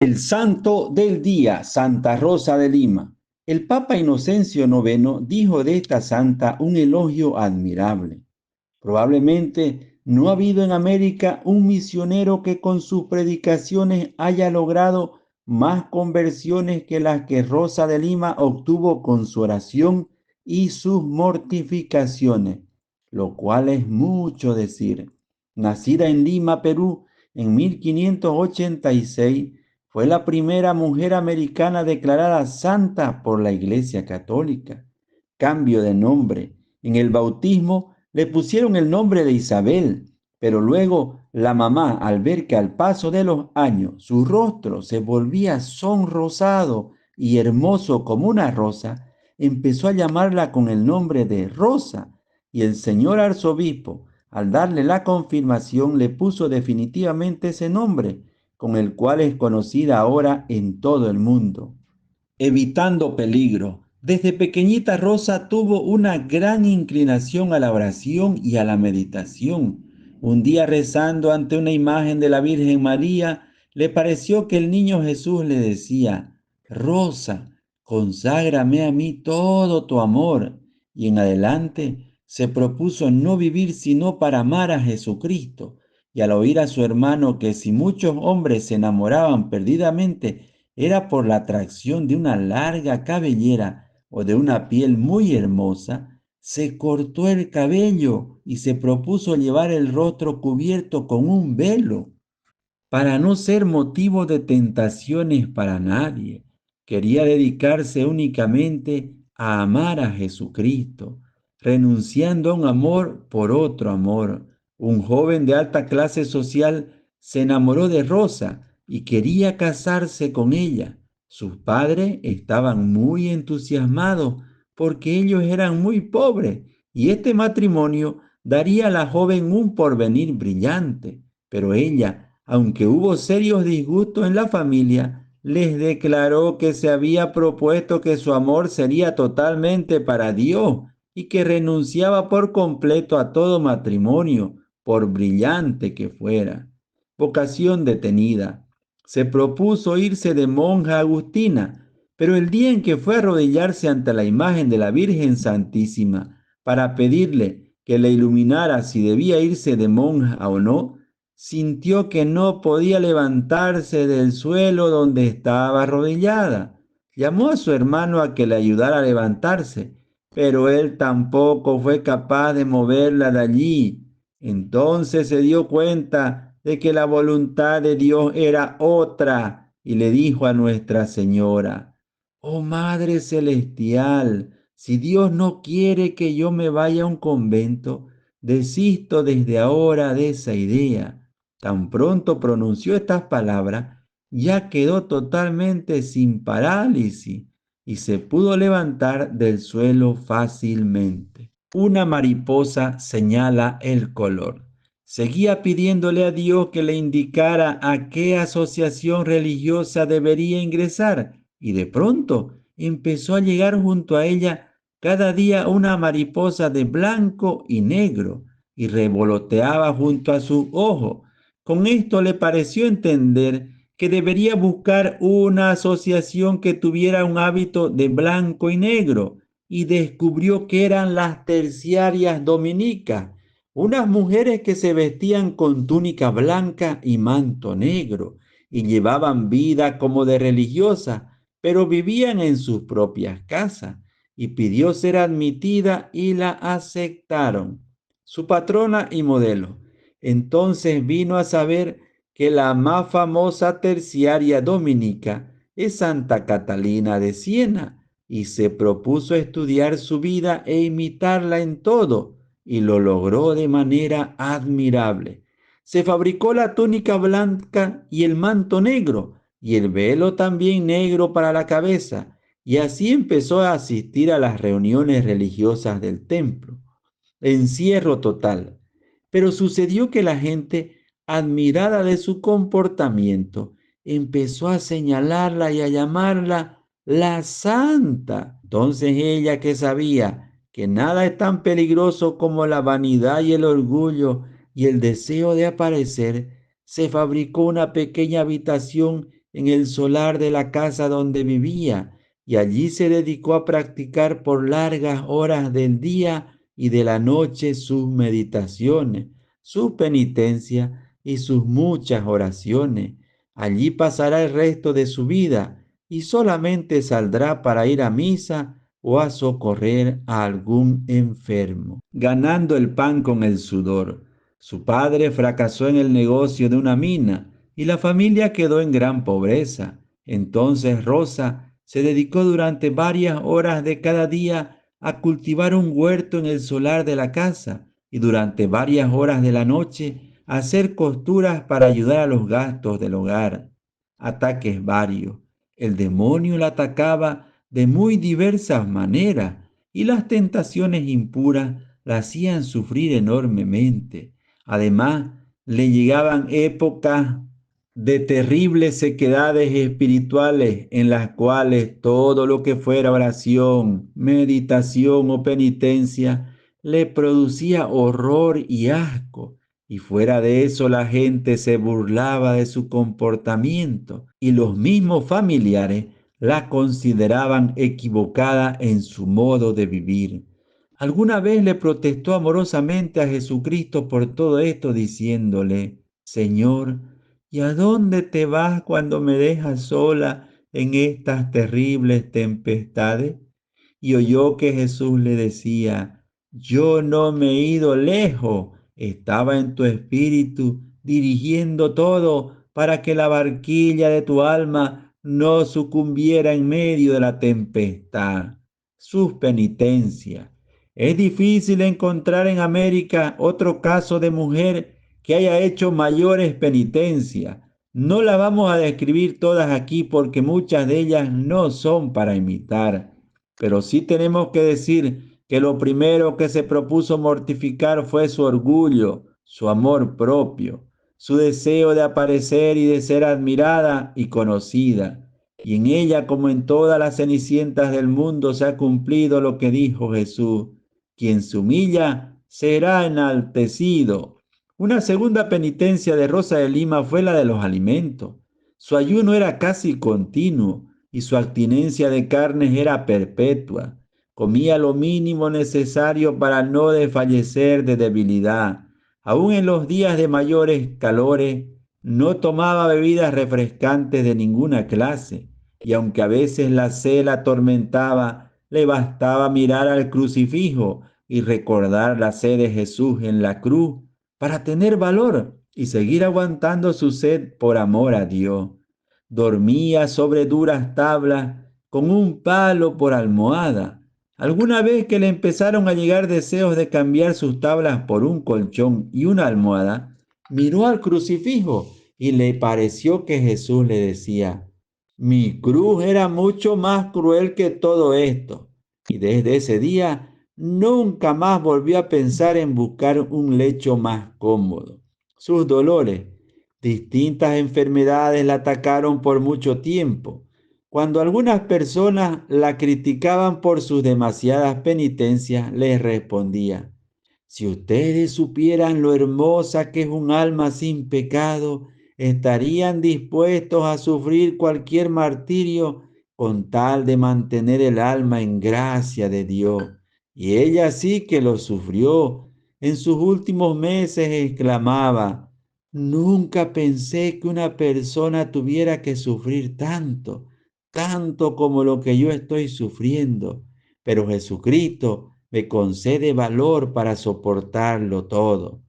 El santo del día, Santa Rosa de Lima. El Papa Inocencio IX dijo de esta santa un elogio admirable. Probablemente no ha habido en América un misionero que con sus predicaciones haya logrado más conversiones que las que Rosa de Lima obtuvo con su oración y sus mortificaciones, lo cual es mucho decir. Nacida en Lima, Perú, en 1586, fue la primera mujer americana declarada santa por la Iglesia Católica. Cambio de nombre. En el bautismo le pusieron el nombre de Isabel, pero luego la mamá, al ver que al paso de los años su rostro se volvía sonrosado y hermoso como una rosa, empezó a llamarla con el nombre de Rosa, y el señor arzobispo, al darle la confirmación, le puso definitivamente ese nombre, con el cual es conocida ahora en todo el mundo. Evitando peligro. Desde pequeñita Rosa tuvo una gran inclinación a la oración y a la meditación. Un día rezando ante una imagen de la Virgen María, le pareció que el niño Jesús le decía: Rosa, conságrame a mí todo tu amor. Y en adelante se propuso no vivir sino para amar a Jesucristo. Y al oír a su hermano que si muchos hombres se enamoraban perdidamente, era por la atracción de una larga cabellera o de una piel muy hermosa, se cortó el cabello y se propuso llevar el rostro cubierto con un velo para no ser motivo de tentaciones para nadie. Quería dedicarse únicamente a amar a Jesucristo, renunciando a un amor por otro amor. Un joven de alta clase social se enamoró de Rosa y quería casarse con ella. Sus padres estaban muy entusiasmados porque ellos eran muy pobres y este matrimonio daría a la joven un porvenir brillante, pero ella, aunque hubo serios disgustos en la familia, les declaró que se había propuesto que su amor sería totalmente para Dios y que renunciaba por completo a todo matrimonio, por brillante que fuera. Vocación detenida. Se propuso irse de monja agustina, pero el día en que fue a arrodillarse ante la imagen de la Virgen Santísima para pedirle que le iluminara si debía irse de monja o no, sintió que no podía levantarse del suelo donde estaba arrodillada. Llamó a su hermano a que le ayudara a levantarse, pero él tampoco fue capaz de moverla de allí. Entonces se dio cuenta de que la voluntad de Dios era otra y le dijo a Nuestra Señora: Oh Madre Celestial, si Dios no quiere que yo me vaya a un convento, desisto desde ahora de esa idea. Tan pronto pronunció estas palabras, ya quedó totalmente sin parálisis y se pudo levantar del suelo fácilmente. Una mariposa señala el color. Seguía pidiéndole a Dios que le indicara a qué asociación religiosa debería ingresar, y de pronto empezó a llegar junto a ella cada día una mariposa de blanco y negro, y revoloteaba junto a sus ojos. Con esto le pareció entender que debería buscar una asociación que tuviera un hábito de blanco y negro, y descubrió que eran las terciarias dominicas, unas mujeres que se vestían con túnica blanca y manto negro, y llevaban vida como de religiosas, pero vivían en sus propias casas, y pidió ser admitida y la aceptaron, su patrona y modelo. Entonces vino a saber que la más famosa terciaria dominica es Santa Catalina de Siena, y se propuso estudiar su vida e imitarla en todo, y lo logró de manera admirable. Se fabricó la túnica blanca y el manto negro, y el velo también negro para la cabeza, y así empezó a asistir a las reuniones religiosas del templo. Encierro total. Pero sucedió que la gente, admirada de su comportamiento, empezó a señalarla y a llamarla la santa. Entonces ella, que sabía que nada es tan peligroso como la vanidad y el orgullo y el deseo de aparecer, se fabricó una pequeña habitación en el solar de la casa donde vivía, y allí se dedicó a practicar por largas horas del día y de la noche sus meditaciones, su penitencia y sus muchas oraciones. Allí pasará el resto de su vida y solamente saldrá para ir a misa o a socorrer a algún enfermo, ganando el pan con el sudor. Su padre fracasó en el negocio de una mina y la familia quedó en gran pobreza. Entonces Rosa se dedicó durante varias horas de cada día a cultivar un huerto en el solar de la casa y durante varias horas de la noche a hacer costuras para ayudar a los gastos del hogar. Ataques varios. El demonio la atacaba de muy diversas maneras y las tentaciones impuras la hacían sufrir enormemente. Además, le llegaban épocas de terribles sequedades espirituales en las cuales todo lo que fuera oración, meditación o penitencia le producía horror y asco. Y fuera de eso la gente se burlaba de su comportamiento y los mismos familiares la consideraban equivocada en su modo de vivir. Alguna vez le protestó amorosamente a Jesucristo por todo esto, diciéndole: Señor, ¿y a dónde te vas cuando me dejas sola en estas terribles tempestades? Y oyó que Jesús le decía: yo no me he ido lejos, estaba en tu espíritu dirigiendo todo para que la barquilla de tu alma no sucumbiera en medio de la tempestad. Sus penitencias. Es difícil encontrar en América otro caso de mujer que haya hecho mayores penitencias. No las vamos a describir todas aquí porque muchas de ellas no son para imitar, pero sí tenemos que decir que lo primero que se propuso mortificar fue su orgullo, su amor propio, su deseo de aparecer y de ser admirada y conocida. Y en ella, como en todas las cenicientas del mundo, se ha cumplido lo que dijo Jesús: quien se humilla será enaltecido. Una segunda penitencia de Rosa de Lima fue la de los alimentos. Su ayuno era casi continuo y su abstinencia de carnes era perpetua. Comía lo mínimo necesario para no desfallecer de debilidad. Aún en los días de mayores calores, no tomaba bebidas refrescantes de ninguna clase, y aunque a veces la sed la atormentaba, le bastaba mirar al crucifijo y recordar la sed de Jesús en la cruz para tener valor y seguir aguantando su sed por amor a Dios. Dormía sobre duras tablas con un palo por almohada. Alguna vez que le empezaron a llegar deseos de cambiar sus tablas por un colchón y una almohada, miró al crucifijo y le pareció que Jesús le decía: mi cruz era mucho más cruel que todo esto. Y desde ese día nunca más volvió a pensar en buscar un lecho más cómodo. Sus dolores, distintas enfermedades la atacaron por mucho tiempo. Cuando algunas personas la criticaban por sus demasiadas penitencias, les respondía: si ustedes supieran lo hermosa que es un alma sin pecado, estarían dispuestos a sufrir cualquier martirio con tal de mantener el alma en gracia de Dios. Y ella sí que lo sufrió. En sus últimos meses exclamaba: nunca pensé que una persona tuviera que sufrir tanto, tanto como lo que yo estoy sufriendo. Pero Jesucristo me concede valor para soportarlo todo.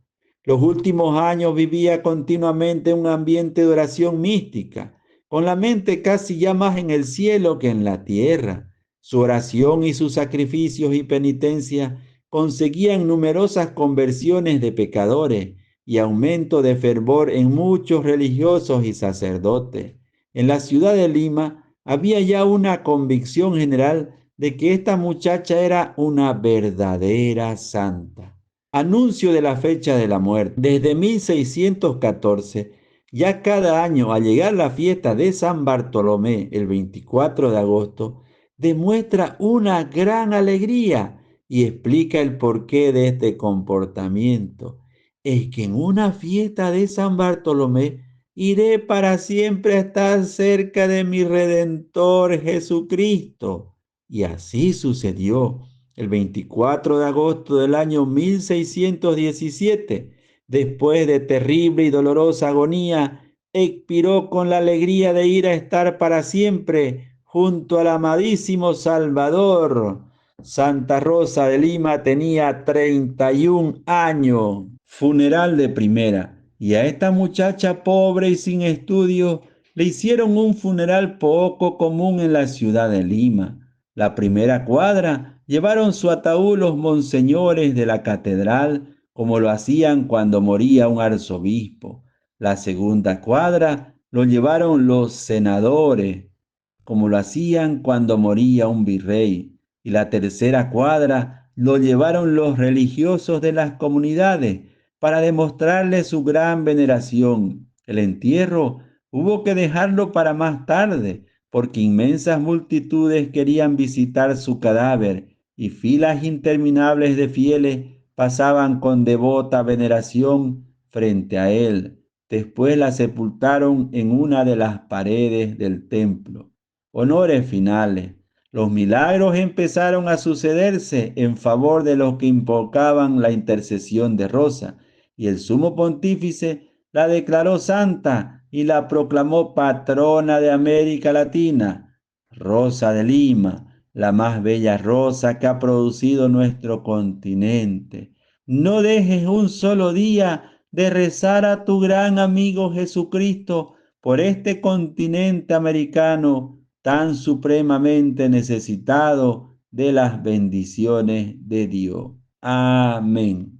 Los últimos años vivía continuamente en un ambiente de oración mística, con la mente casi ya más en el cielo que en la tierra. Su oración y sus sacrificios y penitencias conseguían numerosas conversiones de pecadores y aumento de fervor en muchos religiosos y sacerdotes. En la ciudad de Lima había ya una convicción general de que esta muchacha era una verdadera santa. Anuncio de la fecha de la muerte. Desde 1614, ya cada año al llegar la fiesta de San Bartolomé, el 24 de agosto, demuestra una gran alegría y explica el porqué de este comportamiento. Es que en una fiesta de San Bartolomé iré para siempre a estar cerca de mi Redentor Jesucristo. Y así sucedió. El 24 de agosto del año 1617, después de terrible y dolorosa agonía, expiró con la alegría de ir a estar para siempre junto al amadísimo Salvador. Santa Rosa de Lima tenía 31 años. Funeral de primera. Y a esta muchacha pobre y sin estudios le hicieron un funeral poco común en la ciudad de Lima. La primera cuadra llevaron su ataúd los monseñores de la catedral, como lo hacían cuando moría un arzobispo. La segunda cuadra lo llevaron los senadores, como lo hacían cuando moría un virrey. Y la tercera cuadra lo llevaron los religiosos de las comunidades para demostrarle su gran veneración. El entierro hubo que dejarlo para más tarde, porque inmensas multitudes querían visitar su cadáver y filas interminables de fieles pasaban con devota veneración frente a él. Después la sepultaron en una de las paredes del templo. Honores finales. Los milagros empezaron a sucederse en favor de los que invocaban la intercesión de Rosa, y el sumo pontífice la declaró santa y la proclamó patrona de América Latina. Rosa de Lima, la más bella rosa que ha producido nuestro continente. No dejes un solo día de rezar a tu gran amigo Jesucristo por este continente americano tan supremamente necesitado de las bendiciones de Dios. Amén.